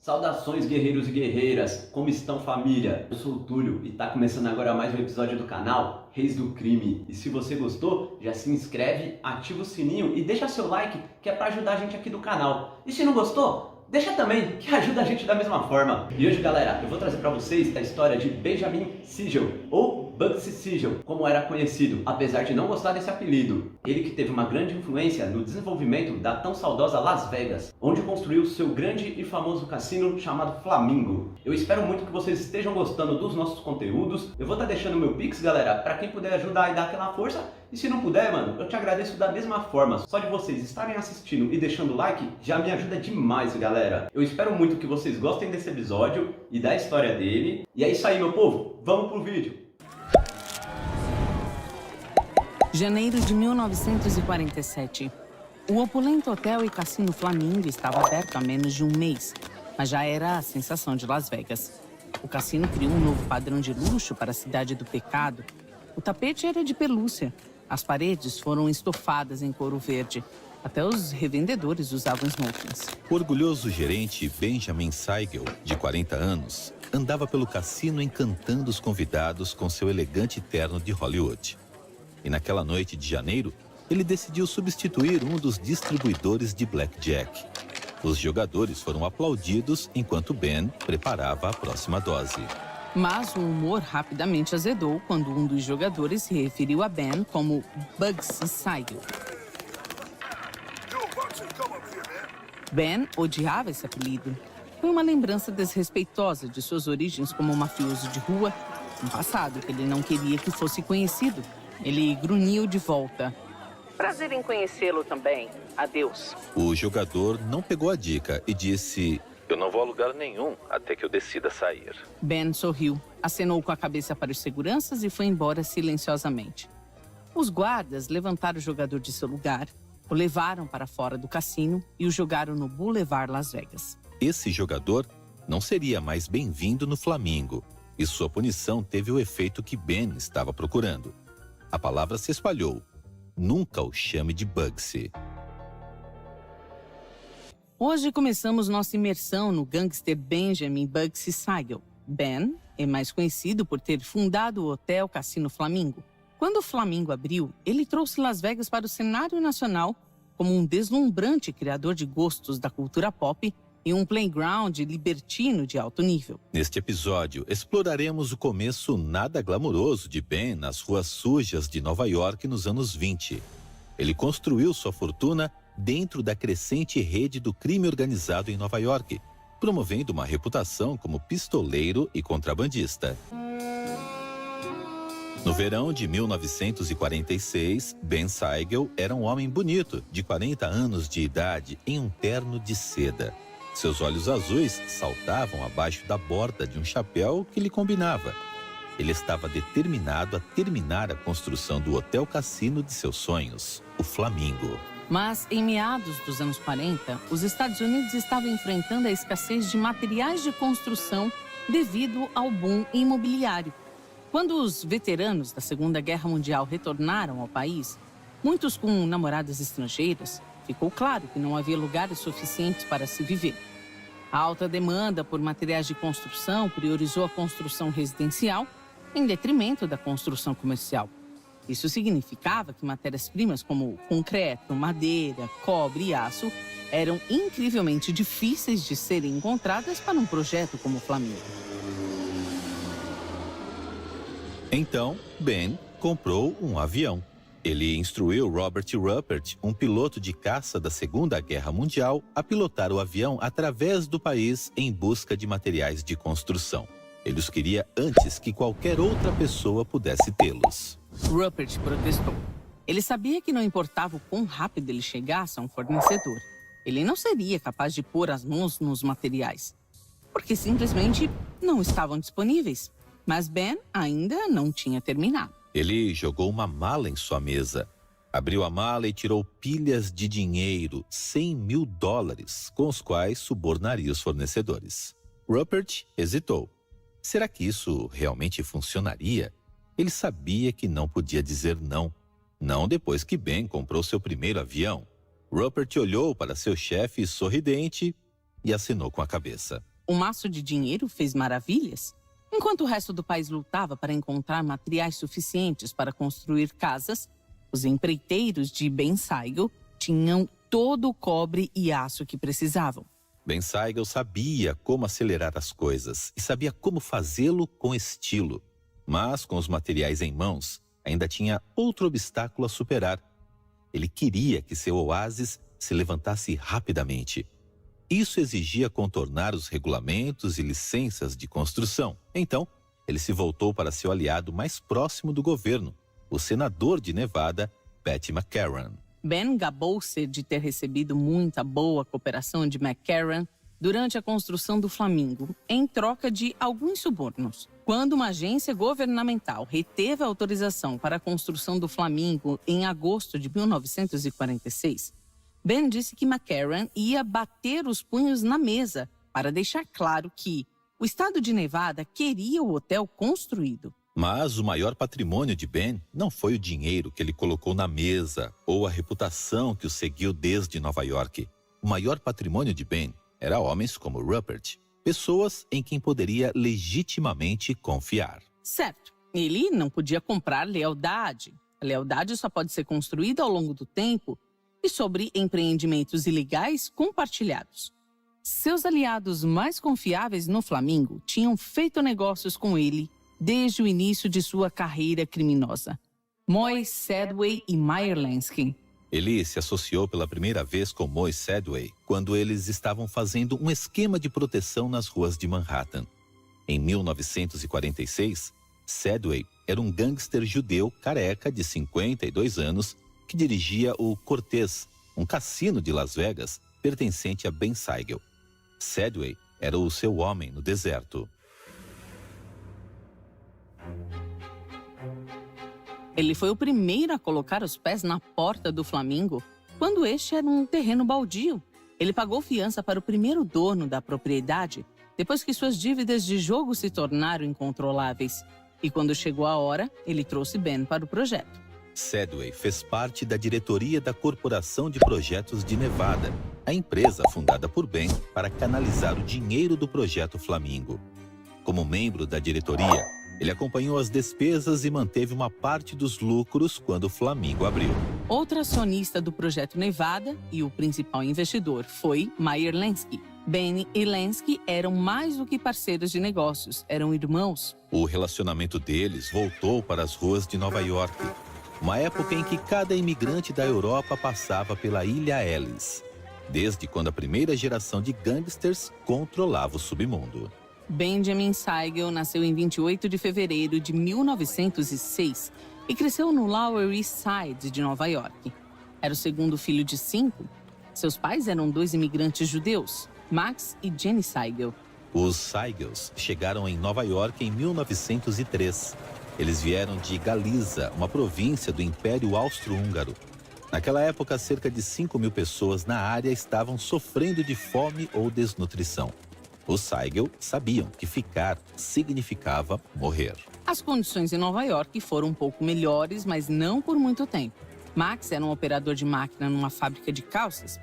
Saudações, guerreiros e guerreiras, como estão, família? Eu sou o Túlio e tá começando agora mais um episódio do canal Reis do Crime. E se você gostou, já se inscreve, ativa o sininho e deixa seu like, que é pra ajudar a gente aqui do canal. E se não gostou, deixa também, que ajuda a gente da mesma forma. E hoje, galera, eu vou trazer pra vocês a história de Benjamin Siegel, ou Bugsy Siegel, como era conhecido, apesar de não gostar desse apelido. Ele que teve uma grande influência no desenvolvimento da tão saudosa Las Vegas, onde construiu seu grande e famoso cassino chamado Flamingo. Eu espero muito que vocês estejam gostando dos nossos conteúdos. Eu vou estar deixando meu Pix, galera, para quem puder ajudar e dar aquela força. E se não puder, mano, eu te agradeço da mesma forma. Só de vocês estarem assistindo e deixando like, já me ajuda demais, galera. Eu espero muito que vocês gostem desse episódio e da história dele. E é isso aí, meu povo. Vamos pro vídeo. Janeiro de 1947. O opulento hotel e cassino Flamingo estava aberto há menos de um mês, mas já era a sensação de Las Vegas. O cassino criou um novo padrão de luxo para a cidade do pecado. O tapete era de pelúcia. As paredes foram estofadas em couro verde. Até os revendedores usavam smokings. O orgulhoso gerente Benjamin Siegel, de 40 anos, andava pelo cassino encantando os convidados com seu elegante terno de Hollywood. E naquela noite de janeiro, ele decidiu substituir um dos distribuidores de blackjack. Os jogadores foram aplaudidos enquanto Ben preparava a próxima dose. Mas o humor rapidamente azedou quando um dos jogadores se referiu a Ben como Bugsy Siegel. Ben odiava esse apelido. Foi uma lembrança desrespeitosa de suas origens como mafioso de rua, um passado que ele não queria que fosse conhecido. Ele grunhiu de volta. Prazer em conhecê-lo também. Adeus. O jogador não pegou a dica e disse: "Eu não vou a lugar nenhum até que eu decida sair." Ben sorriu, acenou com a cabeça para os seguranças e foi embora silenciosamente. Os guardas levantaram o jogador de seu lugar, o levaram para fora do cassino e o jogaram no Boulevard Las Vegas. Esse jogador não seria mais bem-vindo no Flamingo, e sua punição teve o efeito que Ben estava procurando. A palavra se espalhou. Nunca o chame de Bugsy. Hoje começamos nossa imersão no gangster Benjamin Bugsy Siegel. Ben é mais conhecido por ter fundado o Hotel Cassino Flamingo. Quando o Flamingo abriu, ele trouxe Las Vegas para o cenário nacional como um deslumbrante criador de gostos da cultura pop e um playground libertino de alto nível. Neste episódio, exploraremos o começo nada glamuroso de Ben nas ruas sujas de Nova York nos anos 20. Ele construiu sua fortuna dentro da crescente rede do crime organizado em Nova York, promovendo uma reputação como pistoleiro e contrabandista. No verão de 1946, Ben Siegel era um homem bonito, de 40 anos de idade, em um terno de seda. Seus olhos azuis saltavam abaixo da borda de um chapéu que lhe combinava. Ele estava determinado a terminar a construção do hotel cassino de seus sonhos, o Flamingo. Mas, em meados dos anos 40, os Estados Unidos estavam enfrentando a escassez de materiais de construção devido ao boom imobiliário. Quando os veteranos da Segunda Guerra Mundial retornaram ao país, muitos com namoradas estrangeiras, ficou claro que não havia lugares suficientes para se viver. A alta demanda por materiais de construção priorizou a construção residencial em detrimento da construção comercial. Isso significava que matérias-primas como concreto, madeira, cobre e aço eram incrivelmente difíceis de serem encontradas para um projeto como o Flamingo. Então, Ben comprou um avião. Ele instruiu Robert Ruppert, um piloto de caça da Segunda Guerra Mundial, a pilotar o avião através do país em busca de materiais de construção. Ele os queria antes que qualquer outra pessoa pudesse tê-los. Ruppert protestou. Ele sabia que não importava o quão rápido ele chegasse a um fornecedor. Ele não seria capaz de pôr as mãos nos materiais, porque simplesmente não estavam disponíveis. Mas Ben ainda não tinha terminado. Ele jogou uma mala em sua mesa. Abriu a mala e tirou pilhas de dinheiro, $100 mil, com os quais subornaria os fornecedores. Ruppert hesitou. Será que isso realmente funcionaria? Ele sabia que não podia dizer não. Não depois que Ben comprou seu primeiro avião. Ruppert olhou para seu chefe sorridente e assinou com a cabeça. O maço de dinheiro fez maravilhas. Enquanto o resto do país lutava para encontrar materiais suficientes para construir casas, os empreiteiros de Ben Siegel tinham todo o cobre e aço que precisavam. Ben Siegel sabia como acelerar as coisas e sabia como fazê-lo com estilo. Mas, com os materiais em mãos, ainda tinha outro obstáculo a superar. Ele queria que seu oásis se levantasse rapidamente. Isso exigia contornar os regulamentos e licenças de construção. Então, ele se voltou para seu aliado mais próximo do governo, o senador de Nevada, Pat McCarran. Ben gabou-se de ter recebido muita boa cooperação de McCarran durante a construção do Flamingo, em troca de alguns subornos. Quando uma agência governamental reteve a autorização para a construção do Flamingo em agosto de 1946, Ben disse que McCarran ia bater os punhos na mesa para deixar claro que o estado de Nevada queria o hotel construído. Mas o maior patrimônio de Ben não foi o dinheiro que ele colocou na mesa ou a reputação que o seguiu desde Nova York. O maior patrimônio de Ben era homens como Rupert, pessoas em quem poderia legitimamente confiar. Certo, ele não podia comprar lealdade. A lealdade só pode ser construída ao longo do tempo e sobre empreendimentos ilegais compartilhados. Seus aliados mais confiáveis no Flamingo tinham feito negócios com ele desde o início de sua carreira criminosa. Moy Sedway e Meyer Lansky. Ele se associou pela primeira vez com Moy Sedway quando eles estavam fazendo um esquema de proteção nas ruas de Manhattan. Em 1946, Sedway era um gangster judeu careca de 52 anos que dirigia o Cortez, um cassino de Las Vegas pertencente a Ben Siegel. Sedway era o seu homem no deserto. Ele foi o primeiro a colocar os pés na porta do Flamingo quando este era um terreno baldio. Ele pagou fiança para o primeiro dono da propriedade depois que suas dívidas de jogo se tornaram incontroláveis. E quando chegou a hora, ele trouxe Ben para o projeto. Sedway fez parte da diretoria da Corporação de Projetos de Nevada, a empresa fundada por Ben para canalizar o dinheiro do projeto Flamingo. Como membro da diretoria, ele acompanhou as despesas e manteve uma parte dos lucros quando o Flamingo abriu. Outro acionista do projeto Nevada e o principal investidor foi Meyer Lansky. Ben e Lansky eram mais do que parceiros de negócios, eram irmãos. O relacionamento deles voltou para as ruas de Nova York, uma época em que cada imigrante da Europa passava pela Ilha Ellis, desde quando a primeira geração de gangsters controlava o submundo. Benjamin Siegel nasceu em 28 de fevereiro de 1906 e cresceu no Lower East Side de Nova York. Era o segundo filho de 5. Seus pais eram 2 imigrantes judeus, Max e Jenny Siegel. Os Siegels chegaram em Nova York em 1903. Eles vieram de Galiza, uma província do Império Austro-Húngaro. Naquela época, cerca de 5.000 pessoas na área estavam sofrendo de fome ou desnutrição. Os Siegel sabiam que ficar significava morrer. As condições em Nova York foram um pouco melhores, mas não por muito tempo. Max era um operador de máquina numa fábrica de calças.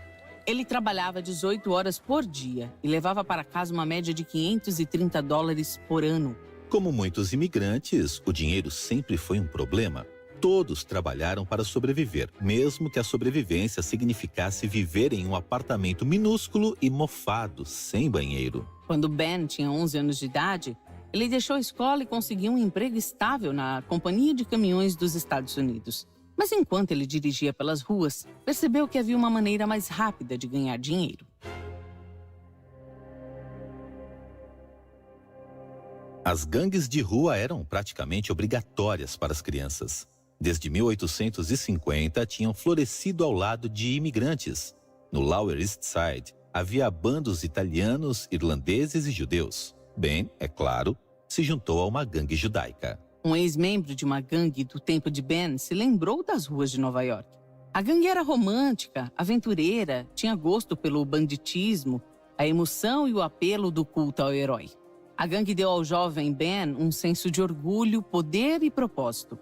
Ele trabalhava 18 horas por dia e levava para casa uma média de $530 por ano. Como muitos imigrantes, o dinheiro sempre foi um problema. Todos trabalharam para sobreviver, mesmo que a sobrevivência significasse viver em um apartamento minúsculo e mofado, sem banheiro. Quando Ben tinha 11 anos de idade, ele deixou a escola e conseguiu um emprego estável na Companhia de Caminhões dos Estados Unidos. Mas enquanto ele dirigia pelas ruas, percebeu que havia uma maneira mais rápida de ganhar dinheiro. As gangues de rua eram praticamente obrigatórias para as crianças. Desde 1850, tinham florescido ao lado de imigrantes. No Lower East Side, havia bandos italianos, irlandeses e judeus. Ben, é claro, se juntou a uma gangue judaica. Um ex-membro de uma gangue do tempo de Ben se lembrou das ruas de Nova York. A gangue era romântica, aventureira, tinha gosto pelo banditismo, a emoção e o apelo do culto ao herói. A gangue deu ao jovem Ben um senso de orgulho, poder e propósito.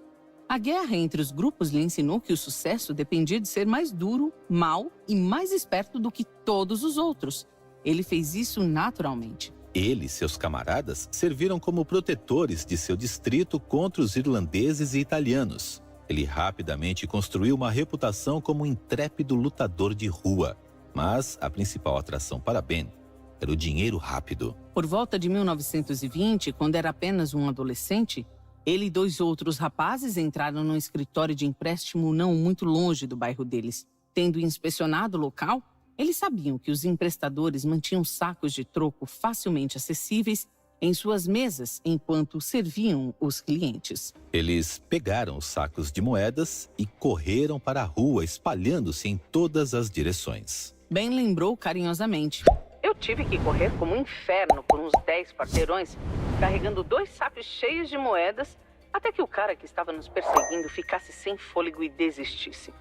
A guerra entre os grupos lhe ensinou que o sucesso dependia de ser mais duro, mau e mais esperto do que todos os outros. Ele fez isso naturalmente. Ele e seus camaradas serviram como protetores de seu distrito contra os irlandeses e italianos. Ele rapidamente construiu uma reputação como um intrépido lutador de rua. Mas a principal atração para Ben era o dinheiro rápido. Por volta de 1920, quando era apenas um adolescente, ele e 2 outros rapazes entraram num escritório de empréstimo não muito longe do bairro deles. Tendo inspecionado o local, eles sabiam que os emprestadores mantinham sacos de troco facilmente acessíveis em suas mesas enquanto serviam os clientes. Eles pegaram os sacos de moedas e correram para a rua, espalhando-se em todas as direções. Ben lembrou carinhosamente. Eu tive que correr como um inferno por uns 10 quarteirões, carregando 2 sacos cheios de moedas, até que o cara que estava nos perseguindo ficasse sem fôlego e desistisse.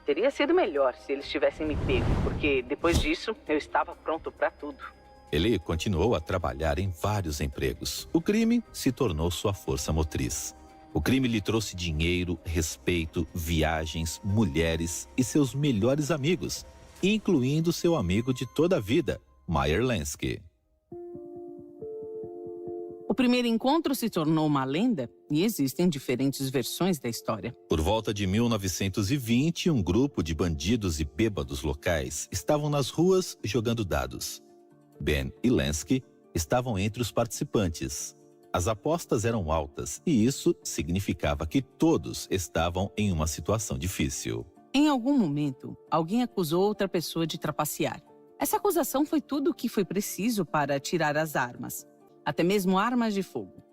Teria sido melhor se eles tivessem me pego, porque depois disso eu estava pronto para tudo. Ele continuou a trabalhar em vários empregos. O crime se tornou sua força motriz. O crime lhe trouxe dinheiro, respeito, viagens, mulheres e seus melhores amigos, incluindo seu amigo de toda a vida, Meyer Lansky. O primeiro encontro se tornou uma lenda e existem diferentes versões da história. Por volta de 1920, um grupo de bandidos e bêbados locais estavam nas ruas jogando dados. Ben e Lansky estavam entre os participantes. As apostas eram altas e isso significava que todos estavam em uma situação difícil. Em algum momento, alguém acusou outra pessoa de trapacear. Essa acusação foi tudo o que foi preciso para tirar as armas, até mesmo armas de fogo.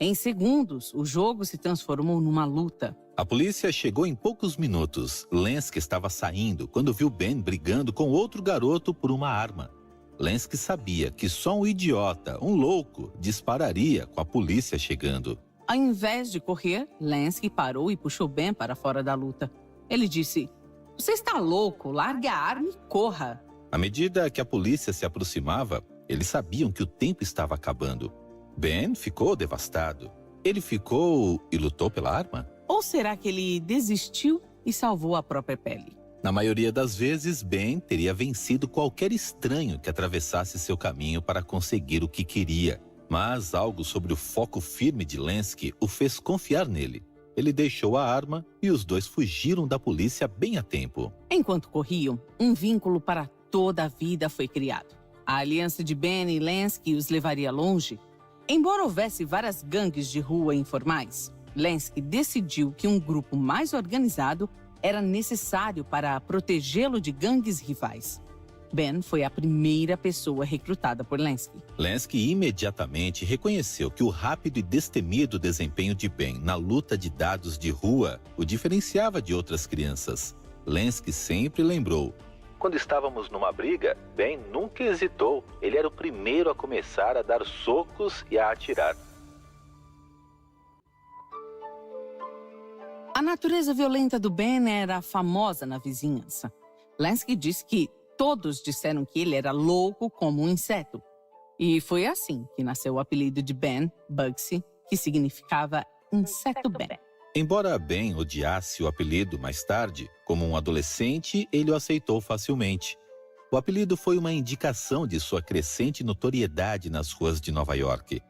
Em segundos, o jogo se transformou numa luta. A polícia chegou em poucos minutos. Lansky estava saindo quando viu Ben brigando com outro garoto por uma arma. Lansky sabia que só um idiota, um louco, dispararia com a polícia chegando. Ao invés de correr, Lansky parou e puxou Ben para fora da luta. Ele disse, você está louco, largue a arma e corra. À medida que a polícia se aproximava, eles sabiam que o tempo estava acabando. Ben ficou devastado. Ele ficou e lutou pela arma? Ou será que ele desistiu e salvou a própria pele? Na maioria das vezes, Ben teria vencido qualquer estranho que atravessasse seu caminho para conseguir o que queria. Mas algo sobre o foco firme de Lansky o fez confiar nele. Ele deixou a arma e os dois fugiram da polícia bem a tempo. Enquanto corriam, um vínculo para toda a vida foi criado. A aliança de Ben e Lansky os levaria longe. Embora houvesse várias gangues de rua informais, Lansky decidiu que um grupo mais organizado era necessário para protegê-lo de gangues rivais. Ben foi a primeira pessoa recrutada por Lansky. Lansky imediatamente reconheceu que o rápido e destemido desempenho de Ben na luta de dados de rua o diferenciava de outras crianças. Lansky sempre lembrou: quando estávamos numa briga, Ben nunca hesitou. Ele era o primeiro a começar a dar socos e a atirar. A natureza violenta do Ben era famosa na vizinhança. Lansky disse que todos disseram que ele era louco como um inseto. E foi assim que nasceu o apelido de Ben, Bugsy, que significava Inseto Ben. Embora Ben odiasse o apelido mais tarde, como um adolescente, ele o aceitou facilmente. O apelido foi uma indicação de sua crescente notoriedade nas ruas de Nova York.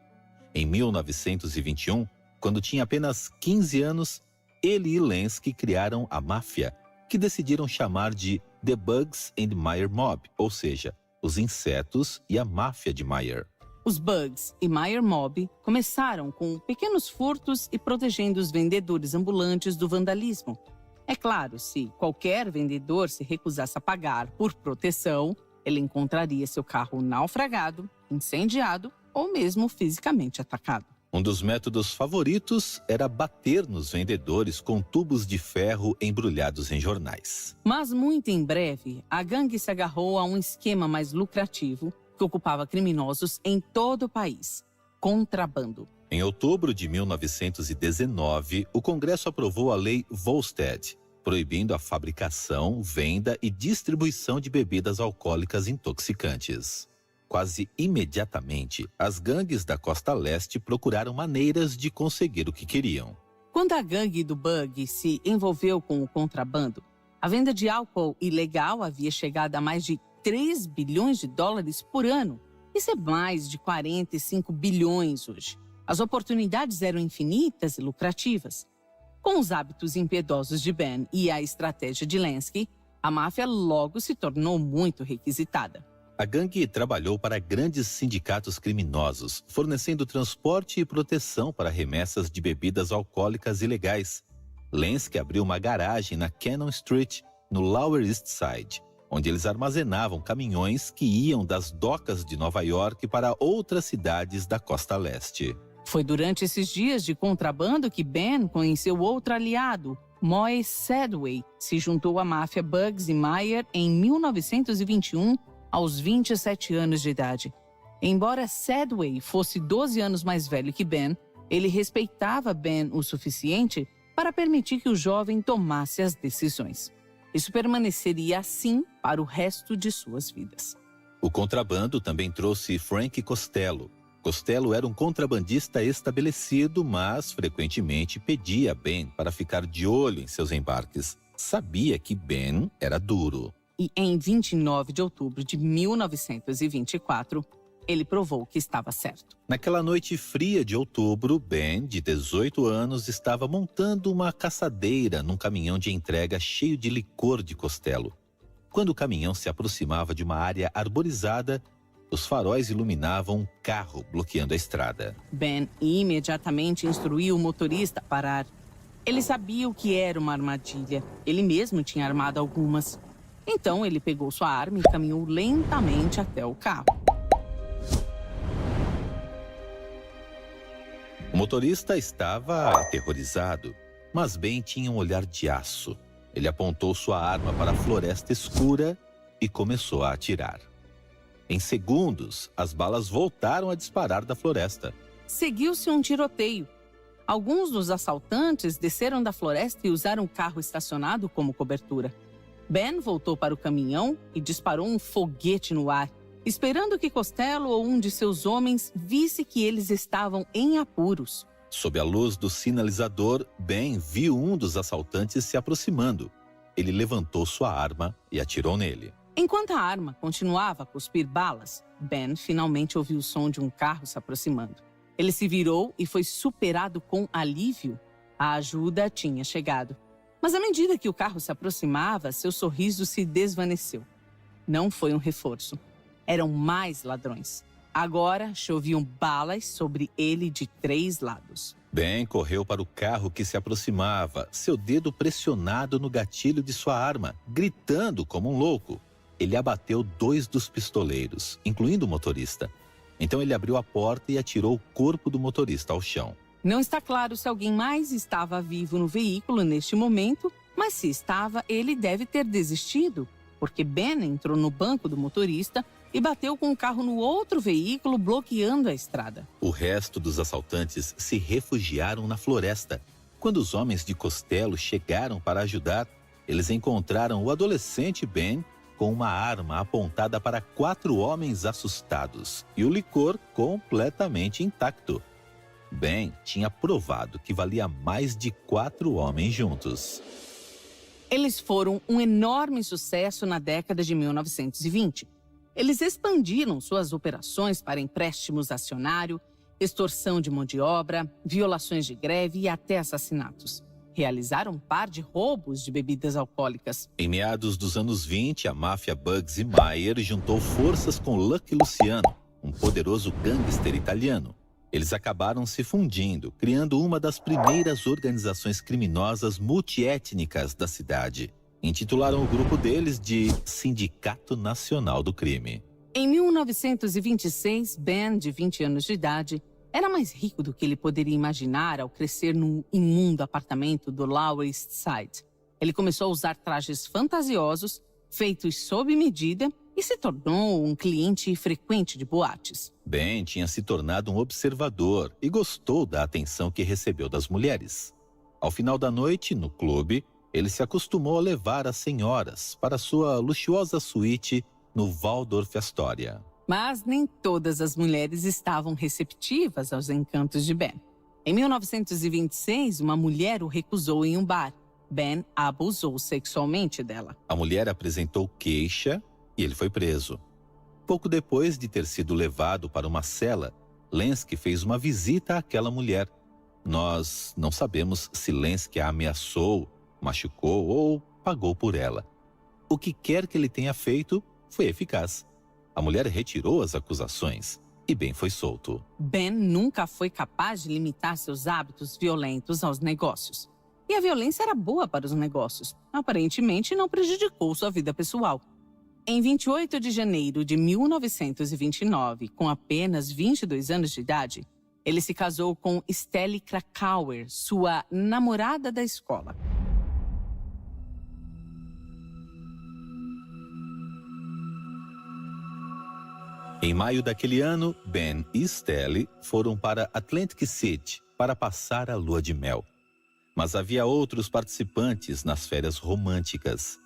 Em 1921, quando tinha apenas 15 anos, ele e Lansky criaram a máfia, que decidiram chamar de The Bugs and Meyer Mob, ou seja, os insetos e a máfia de Meyer. Os Bugs e Meyer Mob começaram com pequenos furtos e protegendo os vendedores ambulantes do vandalismo. É claro, se qualquer vendedor se recusasse a pagar por proteção, ele encontraria seu carro naufragado, incendiado ou mesmo fisicamente atacado. Um dos métodos favoritos era bater nos vendedores com tubos de ferro embrulhados em jornais. Mas muito em breve, a gangue se agarrou a um esquema mais lucrativo que ocupava criminosos em todo o país: contrabando. Em outubro de 1919, o Congresso aprovou a Lei Volstead, proibindo a fabricação, venda e distribuição de bebidas alcoólicas intoxicantes. Quase imediatamente, as gangues da costa leste procuraram maneiras de conseguir o que queriam. Quando a gangue do Bug se envolveu com o contrabando, a venda de álcool ilegal havia chegado a mais de 3 bilhões de dólares por ano Isso é mais de 45 bilhões hoje. As oportunidades eram infinitas e lucrativas. Com os hábitos impiedosos de Ben e a estratégia de Lansky, a máfia logo se tornou muito requisitada. A gangue trabalhou para grandes sindicatos criminosos, fornecendo transporte e proteção para remessas de bebidas alcoólicas ilegais. Lansky abriu uma garagem na Cannon Street, no Lower East Side, onde eles armazenavam caminhões que iam das docas de Nova York para outras cidades da costa leste. Foi durante esses dias de contrabando que Ben conheceu outro aliado, Moe Sedway. Se juntou à máfia Bugsy Meyer em 1921, aos 27 anos de idade. Embora Sedway fosse 12 anos mais velho que Ben, ele respeitava Ben o suficiente para permitir que o jovem tomasse as decisões. Isso permaneceria assim para o resto de suas vidas. O contrabando também trouxe Frank Costello. Costello era um contrabandista estabelecido, mas frequentemente pedia a Ben para ficar de olho em seus embarques. Sabia que Ben era duro. E em 29 de outubro de 1924, ele provou que estava certo. Naquela noite fria de outubro, Ben, de 18 anos, estava montando uma caçadeira num caminhão de entrega cheio de licor de Costello. Quando o caminhão se aproximava de uma área arborizada, os faróis iluminavam um carro bloqueando a estrada. Ben imediatamente instruiu o motorista a parar. Ele sabia o que era uma armadilha. Ele mesmo tinha armado algumas. Então ele pegou sua arma e caminhou lentamente até o carro. O motorista estava aterrorizado, mas Ben tinha um olhar de aço. Ele apontou sua arma para a floresta escura e começou a atirar. Em segundos, as balas voltaram a disparar da floresta. Seguiu-se um tiroteio. Alguns dos assaltantes desceram da floresta e usaram o carro estacionado como cobertura. Ben voltou para o caminhão e disparou um foguete no ar, esperando que Costello ou um de seus homens visse que eles estavam em apuros. Sob a luz do sinalizador, Ben viu um dos assaltantes se aproximando. Ele levantou sua arma e atirou nele. Enquanto a arma continuava a cuspir balas, Ben finalmente ouviu o som de um carro se aproximando. Ele se virou e foi superado com alívio. A ajuda tinha chegado. Mas à medida que o carro se aproximava, seu sorriso se desvaneceu. Não foi um reforço. Eram mais ladrões. Agora choviam balas sobre ele de 3 lados. Ben correu para o carro que se aproximava, seu dedo pressionado no gatilho de sua arma, gritando como um louco. Ele abateu 2 dos pistoleiros, incluindo o motorista. Então ele abriu a porta e atirou o corpo do motorista ao chão. Não está claro se alguém mais estava vivo no veículo neste momento, mas se estava, ele deve ter desistido, porque Ben entrou no banco do motorista e bateu com o carro no outro veículo, bloqueando a estrada. O resto dos assaltantes se refugiaram na floresta. Quando os homens de Costello chegaram para ajudar, eles encontraram o adolescente Ben com uma arma apontada para 4 homens assustados e o licor completamente intacto. Ben tinha provado que valia mais de 4 homens juntos. Eles foram um enorme sucesso na década de 1920. Eles expandiram suas operações para empréstimos acionário, extorsão de mão de obra, violações de greve e até assassinatos. Realizaram um par de roubos de bebidas alcoólicas. Em meados dos anos 20, a máfia Bugsy Meyer juntou forças com Lucky Luciano, um poderoso gangster italiano. Eles acabaram se fundindo, criando uma das primeiras organizações criminosas multiétnicas da cidade. Intitularam o grupo deles de Sindicato Nacional do Crime. Em 1926, Ben, de 20 anos de idade, era mais rico do que ele poderia imaginar ao crescer num imundo apartamento do Lower East Side. Ele começou a usar trajes fantasiosos, feitos sob medida, e se tornou um cliente frequente de boates. Ben tinha se tornado um observador e gostou da atenção que recebeu das mulheres. Ao final da noite, no clube, ele se acostumou a levar as senhoras para sua luxuosa suíte no Waldorf Astoria. Mas nem todas as mulheres estavam receptivas aos encantos de Ben. Em 1926, uma mulher o recusou em um bar. Ben abusou sexualmente dela. A mulher apresentou queixa e ele foi preso. Pouco depois de ter sido levado para uma cela, Lenski fez uma visita àquela mulher. Nós não sabemos se Lenski a ameaçou, machucou ou pagou por ela. O que quer que ele tenha feito foi eficaz. A mulher retirou as acusações e Ben foi solto. Ben nunca foi capaz de limitar seus hábitos violentos aos negócios. E a violência era boa para os negócios. Aparentemente, não prejudicou sua vida pessoal. Em 28 de janeiro de 1929, com apenas 22 anos de idade, ele se casou com Stelle Krakauer, sua namorada da escola. Em maio daquele ano, Ben e Stelle foram para Atlantic City para passar a lua de mel. Mas havia outros participantes nas férias românticas.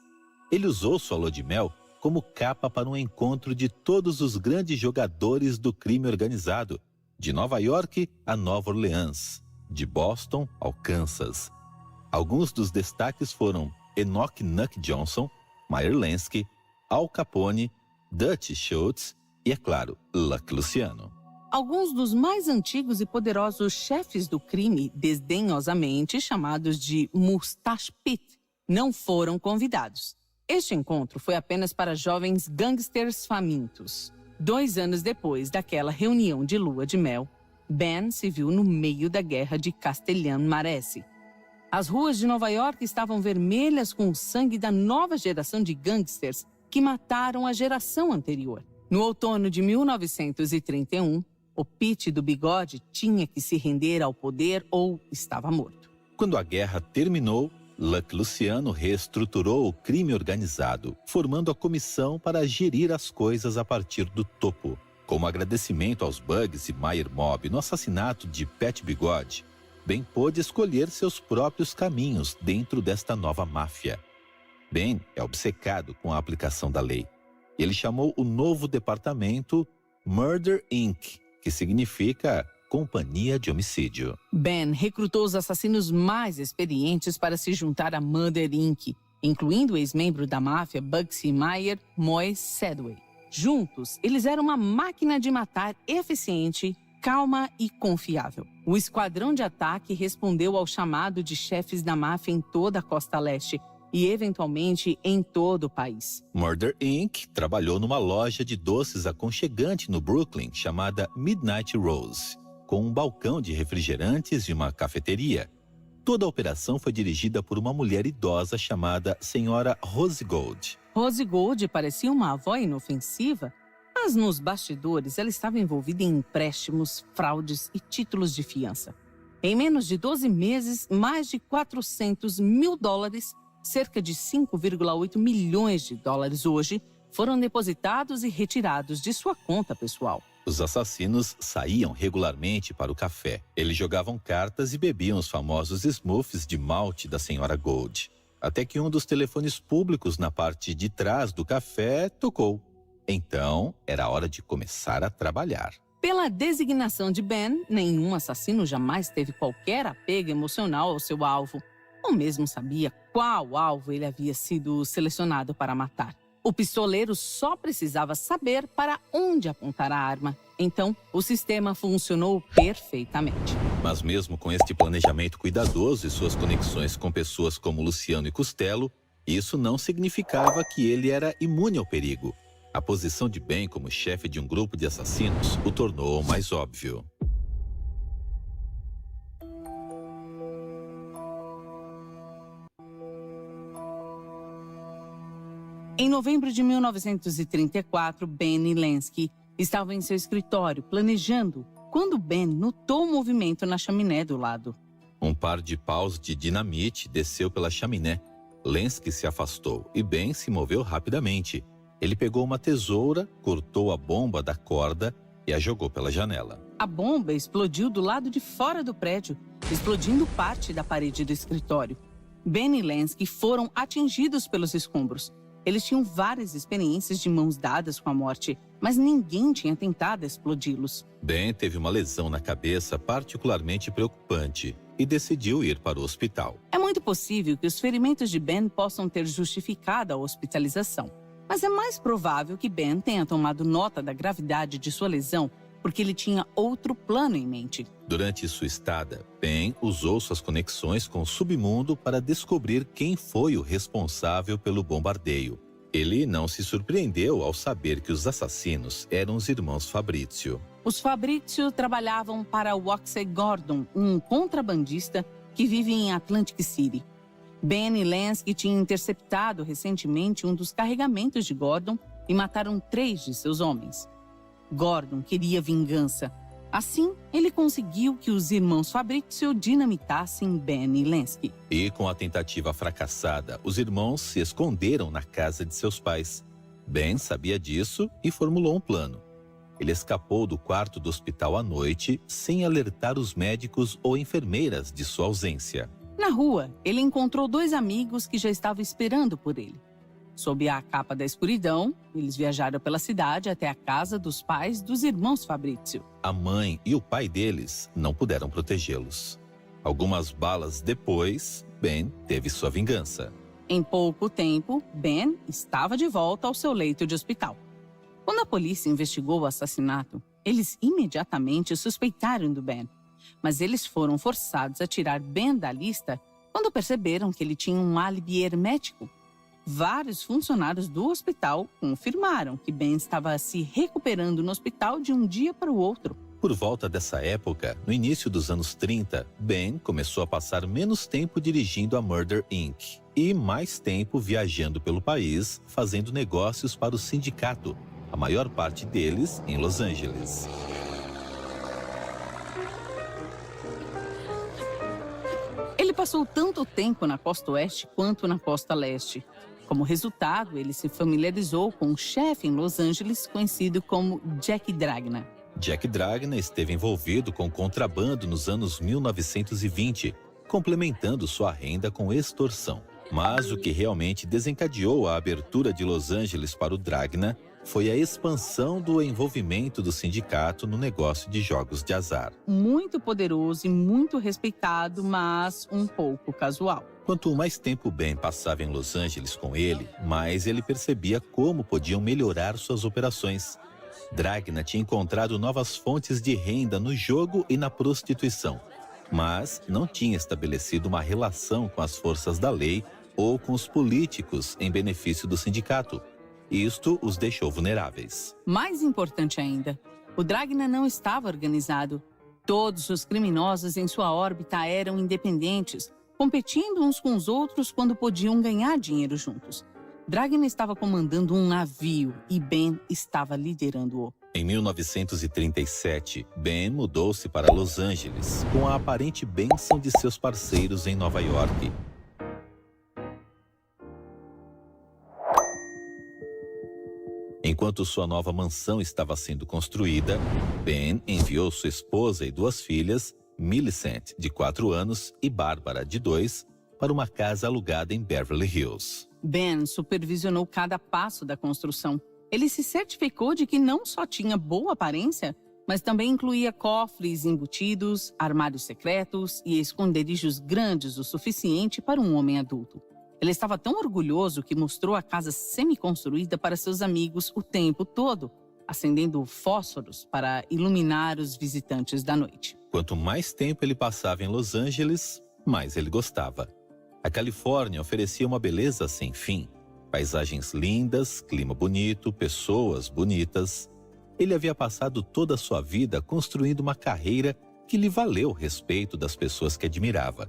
Ele usou sua lua de mel como capa para um encontro de todos os grandes jogadores do crime organizado, de Nova York a Nova Orleans, de Boston ao Kansas. Alguns dos destaques foram Enoch Nuck Johnson, Meyer Lansky, Al Capone, Dutch Schultz e, é claro, Lucky Luciano. Alguns dos mais antigos e poderosos chefes do crime, desdenhosamente chamados de Mustache Pit, não foram convidados. Este encontro foi apenas para jovens gangsters famintos. 2 anos depois daquela reunião de lua de mel, Ben se viu no meio da guerra de Castellane-Marese. As ruas de Nova York estavam vermelhas com o sangue da nova geração de gangsters que mataram a geração anterior. No outono de 1931, o Pete do bigode tinha que se render ao poder ou estava morto. Quando a guerra terminou, Lucky Luciano reestruturou o crime organizado, formando a comissão para gerir as coisas a partir do topo. Como agradecimento aos Bugs e Meyer Mob no assassinato de Pat Bigode, Ben pôde escolher seus próprios caminhos dentro desta nova máfia. Ben é obcecado com a aplicação da lei. Ele chamou o novo departamento Murder Inc., que significa Companhia de Homicídio. Ben recrutou os assassinos mais experientes para se juntar à Murder Inc., incluindo o ex-membro da máfia Bugsy Meyer, Moe Sedway. Juntos, eles eram uma máquina de matar eficiente, calma e confiável. O esquadrão de ataque respondeu ao chamado de chefes da máfia em toda a costa leste e, eventualmente, em todo o país. Murder Inc. trabalhou numa loja de doces aconchegante no Brooklyn chamada Midnight Rose, com um balcão de refrigerantes e uma cafeteria. Toda a operação foi dirigida por uma mulher idosa chamada Senhora Rose Gold. Rose Gold parecia uma avó inofensiva, mas nos bastidores ela estava envolvida em empréstimos, fraudes e títulos de fiança. Em menos de 12 meses, mais de $400 mil, cerca de 5,8 milhões de dólares hoje, foram depositados e retirados de sua conta pessoal. Os assassinos saíam regularmente para o café. Eles jogavam cartas e bebiam os famosos smoothies de malte da Senhora Gold. Até que um dos telefones públicos na parte de trás do café tocou. Então, era hora de começar a trabalhar. Pela designação de Ben, nenhum assassino jamais teve qualquer apego emocional ao seu alvo, ou mesmo sabia qual alvo ele havia sido selecionado para matar. O pistoleiro só precisava saber para onde apontar a arma. Então, o sistema funcionou perfeitamente. Mas mesmo com este planejamento cuidadoso e suas conexões com pessoas como Luciano e Costello, isso não significava que ele era imune ao perigo. A posição de Ben como chefe de um grupo de assassinos o tornou mais óbvio. Em novembro de 1934, Ben e Lansky estavam em seu escritório, planejando, quando Ben notou um movimento na chaminé do lado. Um par de paus de dinamite desceu pela chaminé. Lansky se afastou e Ben se moveu rapidamente. Ele pegou uma tesoura, cortou a bomba da corda e a jogou pela janela. A bomba explodiu do lado de fora do prédio, explodindo parte da parede do escritório. Ben e Lansky foram atingidos pelos escombros. Eles tinham várias experiências de mãos dadas com a morte, mas ninguém tinha tentado explodi-los. Ben teve uma lesão na cabeça particularmente preocupante e decidiu ir para o hospital. É muito possível que os ferimentos de Ben possam ter justificado a hospitalização. Mas é mais provável que Ben tenha tomado nota da gravidade de sua lesão porque ele tinha outro plano em mente. Durante sua estada, Ben usou suas conexões com o submundo para descobrir quem foi o responsável pelo bombardeio. Ele não se surpreendeu ao saber que os assassinos eram os irmãos Fabrizio. Os Fabrizio trabalhavam para Waxy Gordon, um contrabandista que vive em Atlantic City. Ben e Lansky tinham interceptado recentemente um dos carregamentos de Gordon e mataram 3 de seus homens. Gordon queria vingança. Assim, ele conseguiu que os irmãos Fabrizio dinamitassem Ben e Lansky. E com a tentativa fracassada, os irmãos se esconderam na casa de seus pais. Ben sabia disso e formulou um plano. Ele escapou do quarto do hospital à noite sem alertar os médicos ou enfermeiras de sua ausência. Na rua, ele encontrou 2 amigos que já estavam esperando por ele. Sob a capa da escuridão, eles viajaram pela cidade até a casa dos pais dos irmãos Fabrizio. A mãe e o pai deles não puderam protegê-los. Algumas balas depois, Ben teve sua vingança. Em pouco tempo, Ben estava de volta ao seu leito de hospital. Quando a polícia investigou o assassinato, eles imediatamente suspeitaram do Ben. Mas eles foram forçados a tirar Ben da lista quando perceberam que ele tinha um álibi hermético. Vários funcionários do hospital confirmaram que Ben estava se recuperando no hospital de um dia para o outro. Por volta dessa época, no início dos anos 30, Ben começou a passar menos tempo dirigindo a Murder Inc. e mais tempo viajando pelo país, fazendo negócios para o sindicato, a maior parte deles em Los Angeles. Ele passou tanto tempo na costa oeste quanto na costa leste. Como resultado, ele se familiarizou com um chefe em Los Angeles conhecido como Jack Dragna. Jack Dragna esteve envolvido com contrabando nos anos 1920, complementando sua renda com extorsão. Mas o que realmente desencadeou a abertura de Los Angeles para o Dragna foi a expansão do envolvimento do sindicato no negócio de jogos de azar. Muito poderoso e muito respeitado, mas um pouco casual. Quanto mais tempo Ben passava em Los Angeles com ele, mais ele percebia como podiam melhorar suas operações. Dragna tinha encontrado novas fontes de renda no jogo e na prostituição, mas não tinha estabelecido uma relação com as forças da lei ou com os políticos em benefício do sindicato. Isto os deixou vulneráveis. Mais importante ainda, o Dragna não estava organizado. Todos os criminosos em sua órbita eram independentes, competindo uns com os outros quando podiam ganhar dinheiro juntos. Dragna estava comandando um navio e Ben estava liderando-o. Em 1937, Ben mudou-se para Los Angeles com a aparente bênção de seus parceiros em Nova York. Enquanto sua nova mansão estava sendo construída, Ben enviou sua esposa e 2 filhas, Millicent, de 4 anos, e Bárbara, de 2, para uma casa alugada em Beverly Hills. Ben supervisionou cada passo da construção. Ele se certificou de que não só tinha boa aparência, mas também incluía cofres embutidos, armários secretos e esconderijos grandes o suficiente para um homem adulto. Ele estava tão orgulhoso que mostrou a casa semi-construída para seus amigos o tempo todo, acendendo fósforos para iluminar os visitantes da noite. Quanto mais tempo ele passava em Los Angeles, mais ele gostava. A Califórnia oferecia uma beleza sem fim. Paisagens lindas, clima bonito, pessoas bonitas. Ele havia passado toda a sua vida construindo uma carreira que lhe valeu o respeito das pessoas que admirava.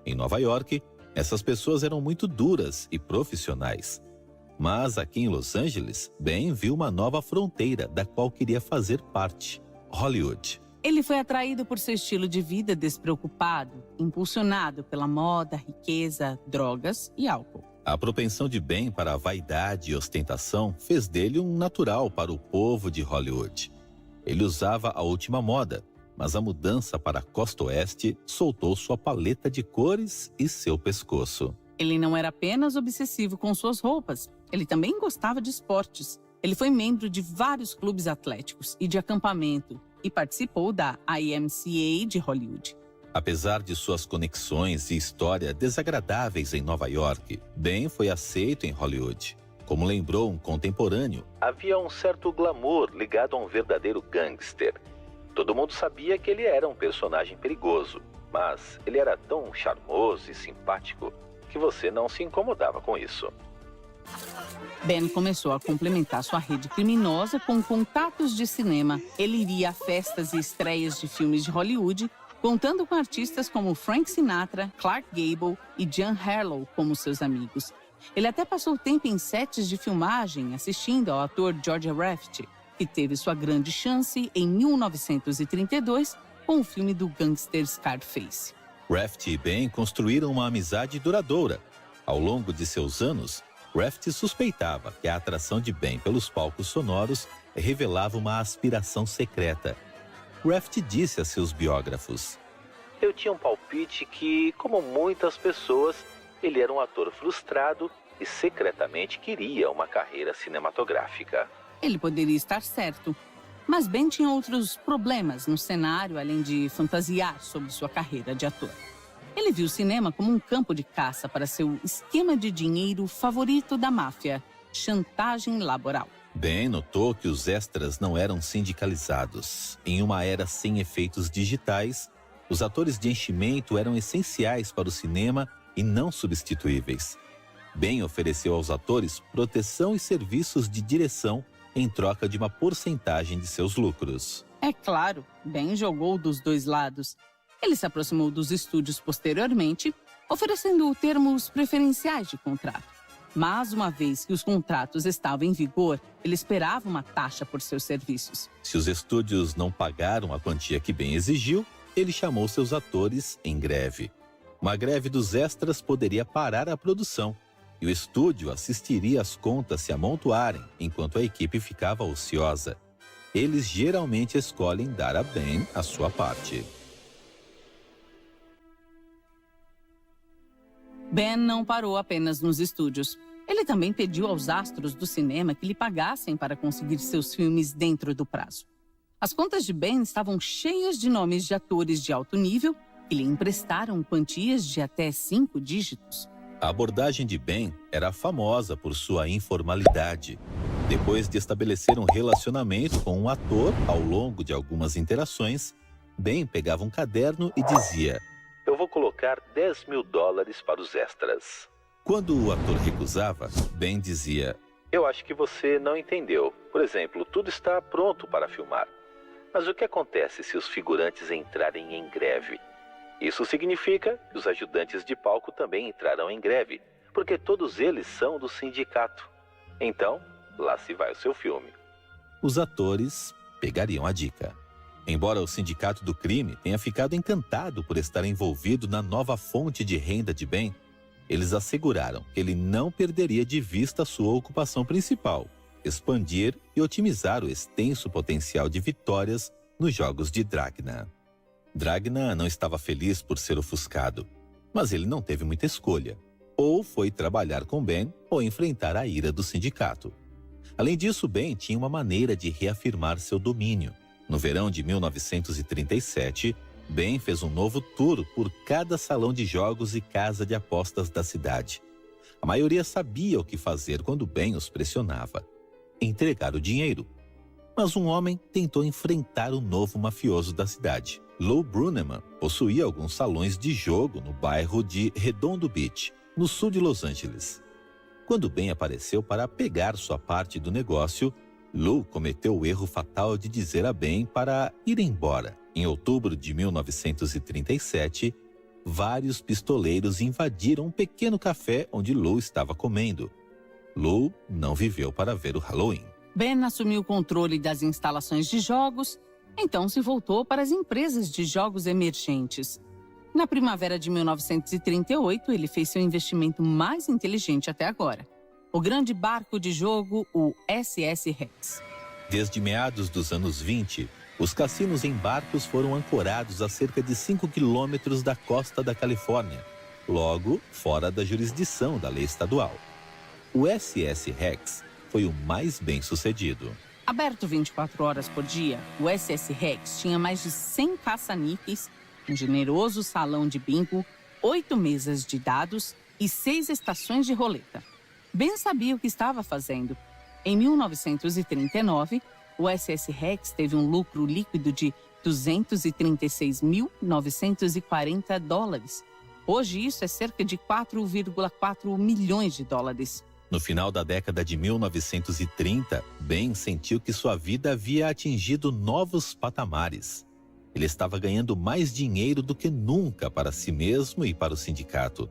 Em Nova York, essas pessoas eram muito duras e profissionais. Mas aqui em Los Angeles, Ben viu uma nova fronteira da qual queria fazer parte: Hollywood. Ele foi atraído por seu estilo de vida despreocupado, impulsionado pela moda, riqueza, drogas e álcool. A propensão de Ben para a vaidade e ostentação fez dele um natural para o povo de Hollywood. Ele usava a última moda, mas a mudança para a costa oeste soltou sua paleta de cores e seu pescoço. Ele não era apenas obsessivo com suas roupas, ele também gostava de esportes. Ele foi membro de vários clubes atléticos e de acampamento e participou da YMCA de Hollywood. Apesar de suas conexões e história desagradáveis em Nova York, Ben foi aceito em Hollywood. Como lembrou um contemporâneo, havia um certo glamour ligado a um verdadeiro gangster. Todo mundo sabia que ele era um personagem perigoso, mas ele era tão charmoso e simpático que você não se incomodava com isso. Ben começou a complementar sua rede criminosa com contatos de cinema. Ele iria a festas e estreias de filmes de Hollywood, contando com artistas como Frank Sinatra, Clark Gable e Jean Harlow como seus amigos. Ele até passou tempo em sets de filmagem assistindo ao ator George Raft, que teve sua grande chance em 1932 com o filme do gangster Scarface. Raft e Ben construíram uma amizade duradoura. Ao longo de seus anos, Raft suspeitava que a atração de Ben pelos palcos sonoros revelava uma aspiração secreta. Raft disse a seus biógrafos: "Eu tinha um palpite que, como muitas pessoas, ele era um ator frustrado e secretamente queria uma carreira cinematográfica." Ele poderia estar certo, mas Ben tinha outros problemas no cenário, além de fantasiar sobre sua carreira de ator. Ele viu o cinema como um campo de caça para seu esquema de dinheiro favorito da máfia, chantagem laboral. Ben notou que os extras não eram sindicalizados. Em uma era sem efeitos digitais, os atores de enchimento eram essenciais para o cinema e não substituíveis. Ben ofereceu aos atores proteção e serviços de direção em troca de uma porcentagem de seus lucros. É claro, Ben jogou dos dois lados. Ele se aproximou dos estúdios posteriormente, oferecendo termos preferenciais de contrato. Mas, uma vez que os contratos estavam em vigor, ele esperava uma taxa por seus serviços. Se os estúdios não pagaram a quantia que Ben exigiu, ele chamou seus atores em greve. Uma greve dos extras poderia parar a produção, e o estúdio assistiria às contas se amontoarem enquanto a equipe ficava ociosa. Eles geralmente escolhem dar a Ben a sua parte. Ben não parou apenas nos estúdios. Ele também pediu aos astros do cinema que lhe pagassem para conseguir seus filmes dentro do prazo. As contas de Ben estavam cheias de nomes de atores de alto nível que lhe emprestaram quantias de até 5 dígitos. A abordagem de Ben era famosa por sua informalidade. Depois de estabelecer um relacionamento com um ator, ao longo de algumas interações, Ben pegava um caderno e dizia: "Eu vou colocar $10.000 para os extras." Quando o ator recusava, Ben dizia: "Eu acho que você não entendeu. Por exemplo, tudo está pronto para filmar. Mas o que acontece se os figurantes entrarem em greve? Isso significa que os ajudantes de palco também entrarão em greve, porque todos eles são do sindicato. Então, lá se vai o seu filme." Os atores pegariam a dica. Embora o sindicato do crime tenha ficado encantado por estar envolvido na nova fonte de renda de Ben, eles asseguraram que ele não perderia de vista sua ocupação principal: expandir e otimizar o extenso potencial de vitórias nos jogos de Dragna. Dragna não estava feliz por ser ofuscado, mas ele não teve muita escolha. Ou foi trabalhar com Ben ou enfrentar a ira do sindicato. Além disso, Ben tinha uma maneira de reafirmar seu domínio. No verão de 1937, Ben fez um novo tour por cada salão de jogos e casa de apostas da cidade. A maioria sabia o que fazer quando Ben os pressionava: entregar o dinheiro. Mas um homem tentou enfrentar o novo mafioso da cidade. Lou Bruneman possuía alguns salões de jogo no bairro de Redondo Beach, no sul de Los Angeles. Quando Ben apareceu para pegar sua parte do negócio, Lou cometeu o erro fatal de dizer a Ben para ir embora. Em outubro de 1937, vários pistoleiros invadiram um pequeno café onde Lou estava comendo. Lou não viveu para ver o Halloween. Ben assumiu o controle das instalações de jogos, então se voltou para as empresas de jogos emergentes. Na primavera de 1938, ele fez seu investimento mais inteligente até agora: o grande barco de jogo, o SS Rex. Desde meados dos anos 20, os cassinos em barcos foram ancorados a cerca de 5 quilômetros da costa da Califórnia, logo fora da jurisdição da lei estadual. O SS Rex foi o mais bem-sucedido. Aberto 24 horas por dia, o SS Rex tinha mais de 100 caça-níqueis, um generoso salão de bingo, 8 mesas de dados e 6 estações de roleta. Ben sabia o que estava fazendo. Em 1939, o SS Rex teve um lucro líquido de 236.940 dólares. Hoje isso é cerca de 4,4 milhões de dólares. No final da década de 1930, Ben sentiu que sua vida havia atingido novos patamares. Ele estava ganhando mais dinheiro do que nunca para si mesmo e para o sindicato.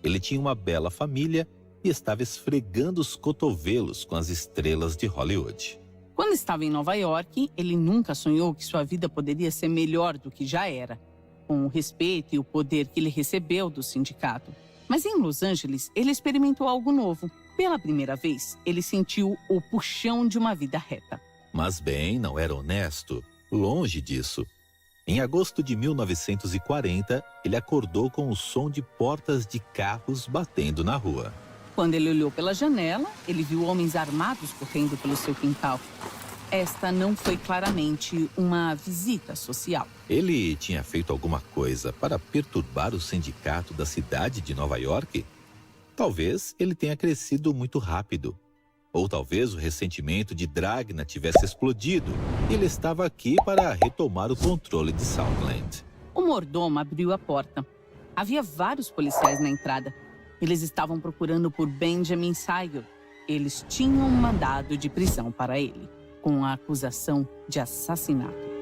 Ele tinha uma bela família e estava esfregando os cotovelos com as estrelas de Hollywood. Quando estava em Nova York, ele nunca sonhou que sua vida poderia ser melhor do que já era, com o respeito e o poder que ele recebeu do sindicato. Mas em Los Angeles, ele experimentou algo novo. Pela primeira vez, ele sentiu o puxão de uma vida reta. Mas Ben não era honesto, longe disso. Em agosto de 1940, ele acordou com o som de portas de carros batendo na rua. Quando ele olhou pela janela, ele viu homens armados correndo pelo seu quintal. Esta não foi claramente uma visita social. Ele tinha feito alguma coisa para perturbar o sindicato da cidade de Nova York? Talvez ele tenha crescido muito rápido. Ou talvez o ressentimento de Dragna tivesse explodido e ele estava aqui para retomar o controle de Southland. O mordomo abriu a porta. Havia vários policiais na entrada. Eles estavam procurando por Benjamin Siegel. Eles tinham um mandado de prisão para ele, com a acusação de assassinato.